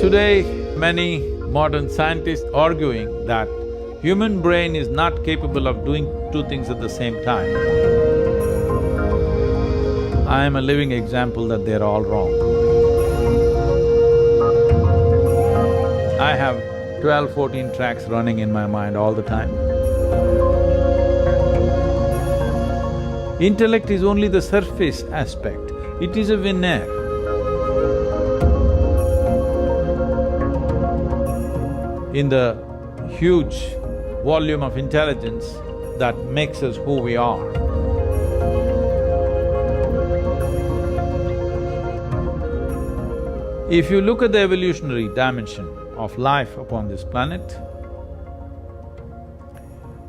Today, many modern scientists arguing that human brain is not capable of doing two things at the same time. I am a living example that they're all wrong. I have 12, 14 tracks running in my mind all the time. Intellect is only the surface aspect, it is a veneer. In the huge volume of intelligence that makes us who we are. If you look at the evolutionary dimension of life upon this planet,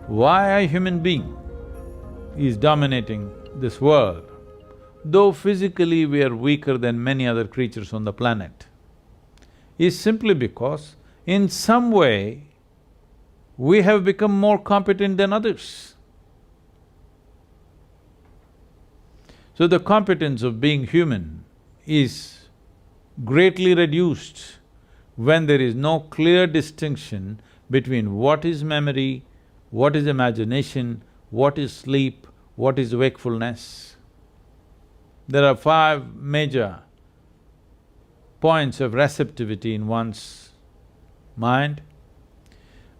why a human being is dominating this world, though physically we are weaker than many other creatures on the planet, is simply because in some way we have become more competent than others. So the competence of being human is greatly reduced when there is no clear distinction between what is memory, what is imagination, what is sleep, what is wakefulness. There are 5 major points of receptivity in one's mind.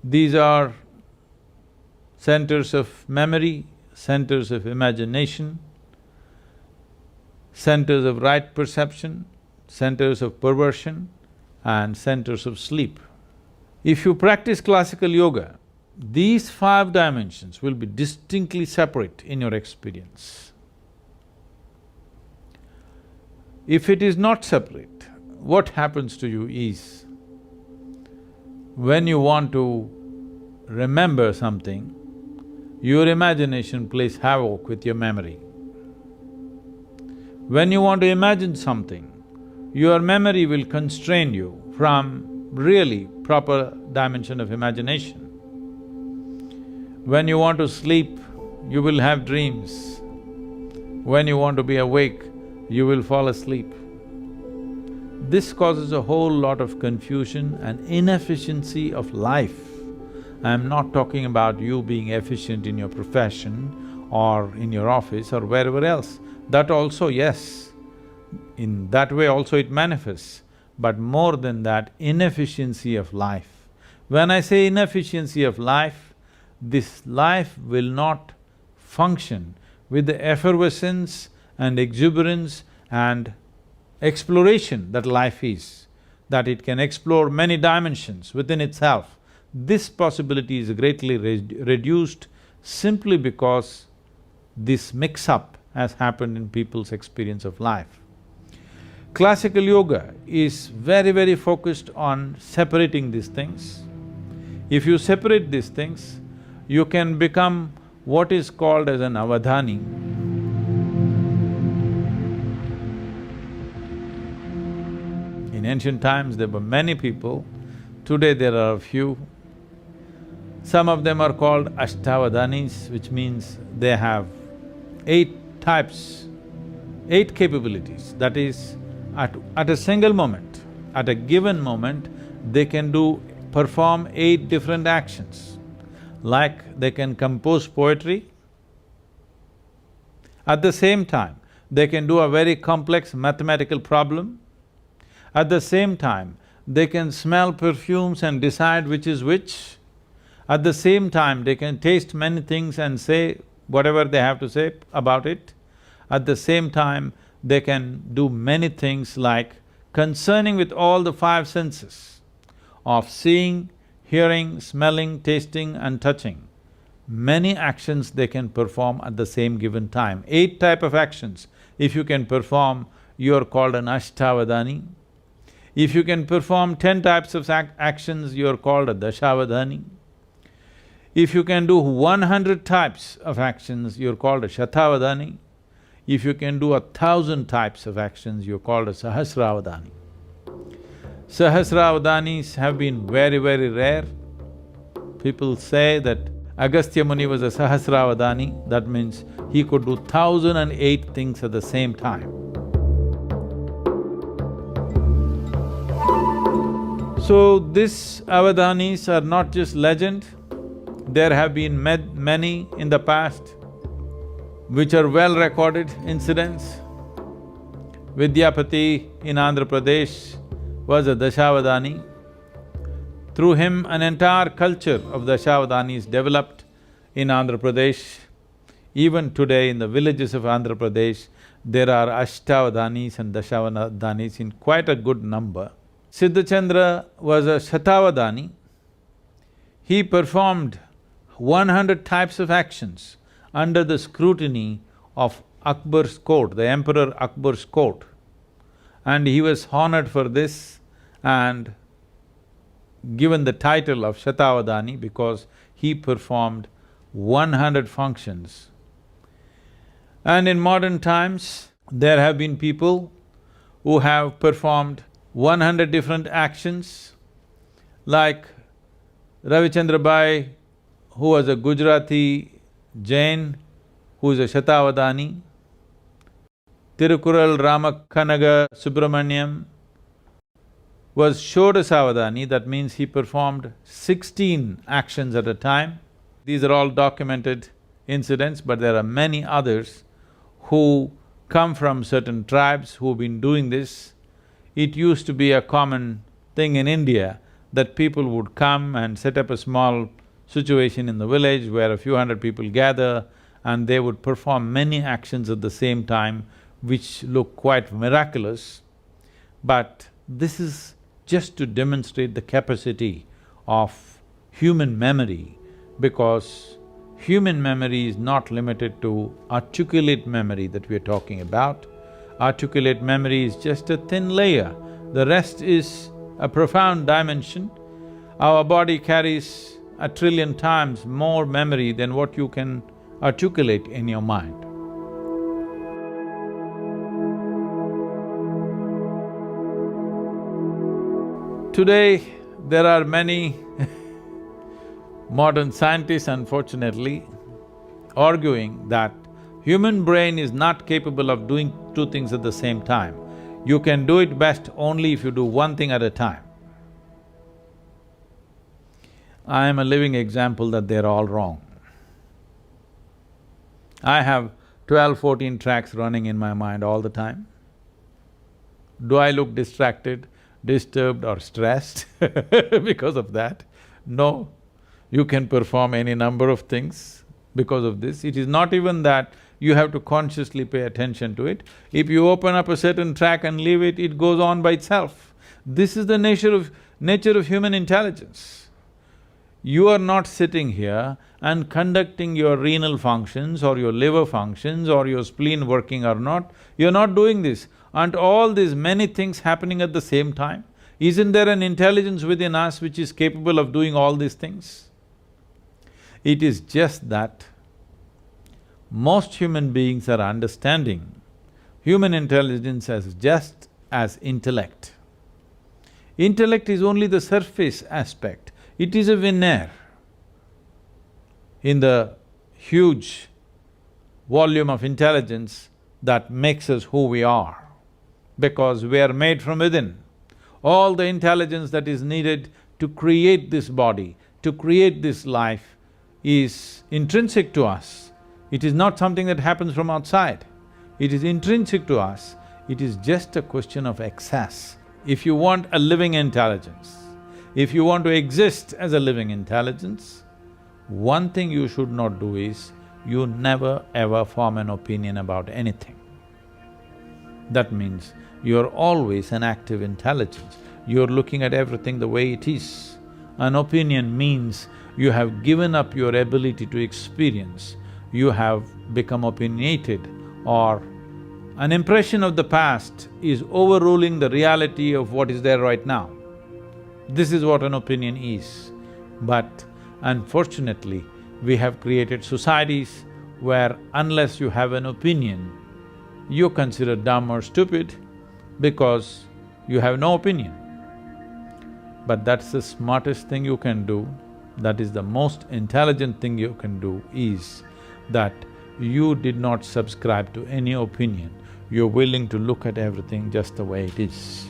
These are centers of memory, centers of imagination, centers of right perception, centers of perversion, and centers of sleep. If you practice classical yoga, these 5 dimensions will be distinctly separate in your experience. If it is not separate, what happens to you is, when you want to remember something, your imagination plays havoc with your memory. When you want to imagine something, your memory will constrain you from really proper dimension of imagination. When you want to sleep, you will have dreams. When you want to be awake, you will fall asleep. This causes a whole lot of confusion and inefficiency of life. I am not talking about you being efficient in your profession or in your office or wherever else. That also, yes, in that way also it manifests, but more than that, inefficiency of life. When I say inefficiency of life, this life will not function with the effervescence and exuberance and exploration that life is, that it can explore many dimensions within itself. This possibility is greatly reduced simply because this mix-up has happened in people's experience of life. Classical yoga is very, very focused on separating these things. If you separate these things, you can become what is called as an Avadhani. In ancient times, there were many people, today there are a few. Some of them are called Avadhanis, which means they have 8 types, 8 capabilities. That is, at a single moment, at a given moment, they can perform 8 different actions. Like they can compose poetry, at the same time, they can do a very complex mathematical problem, at the same time, they can smell perfumes and decide which is which, at the same time, they can taste many things and say whatever they have to say about it, at the same time, they can do many things like concerning with all the 5 senses of seeing, hearing, smelling, tasting and touching. Many actions they can perform at the same given time. 8 type of actions, if you can perform, you are called an Ashtavadhani. If you can perform 10 types of actions, you are called a Dashavadhani. If you can do 100 types of actions, you're called a Shatavadhani. If you can do 1,000 types of actions, you're called a Sahasravadhani. Sahasravadhanis have been very, very rare. People say that Agastya Muni was a Sahasravadhani, that means he could do 1,008 things at the same time. So these Avadhanis are not just legend, there have been many in the past which are well-recorded incidents. Vidyapati in Andhra Pradesh was a Dashavadhani. Through him, an entire culture of Dashavadhanis developed in Andhra Pradesh. Even today in the villages of Andhra Pradesh, there are Ashtavadhanis and Dashavadhanis in quite a good number. Siddhachandra was a Shatavadhani. He performed 100 types of actions under the scrutiny of Akbar's court, the Emperor Akbar's court. And he was honored for this and given the title of Shatavadhani because he performed 100 functions. And in modern times, there have been people who have performed 100 different actions, like Ravichandra Bai, who was a Gujarati Jain, who is a Shatavadhani. Tirukural Ramakanaga Subramaniam was Shodasavadhani, that means he performed 16 actions at a time. These are all documented incidents, but there are many others who come from certain tribes who've been doing this. It used to be a common thing in India that people would come and set up a small situation in the village where a few hundred people gather and they would perform many actions at the same time which look quite miraculous. But this is just to demonstrate the capacity of human memory, because human memory is not limited to articulate memory that we are talking about. Articulate memory is just a thin layer, the rest is a profound dimension. Our body carries 1,000,000,000,000 times more memory than what you can articulate in your mind. Today, there are many modern scientists, unfortunately, arguing that human brain is not capable of doing two things at the same time. You can do it best only if you do one thing at a time. I am a living example that they're all wrong. I have 12, 14 tracks running in my mind all the time. Do I look distracted, disturbed or stressed because of that? No. You can perform any number of things because of this. It is not even that you have to consciously pay attention to it. If you open up a certain track and leave it, it goes on by itself. This is the nature of human intelligence. You are not sitting here and conducting your renal functions or your liver functions or your spleen working or not. You're not doing this. Aren't all these many things happening at the same time? Isn't there an intelligence within us which is capable of doing all these things? It is just that most human beings are understanding human intelligence as just as intellect. Intellect is only the surface aspect, it is a veneer in the huge volume of intelligence that makes us who we are, because we are made from within. All the intelligence that is needed to create this body, to create this life is intrinsic to us. It is not something that happens from outside. It is intrinsic to us. It is just a question of access. If you want a living intelligence, if you want to exist as a living intelligence, one thing you should not do is, you never ever form an opinion about anything. That means you're always an active intelligence, you're looking at everything the way it is. An opinion means you have given up your ability to experience, you have become opinionated, or an impression of the past is overruling the reality of what is there right now. This is what an opinion is. But unfortunately, we have created societies where unless you have an opinion, you're considered dumb or stupid because you have no opinion. But that's the smartest thing you can do, that is the most intelligent thing you can do, is that you did not subscribe to any opinion, you're willing to look at everything just the way it is.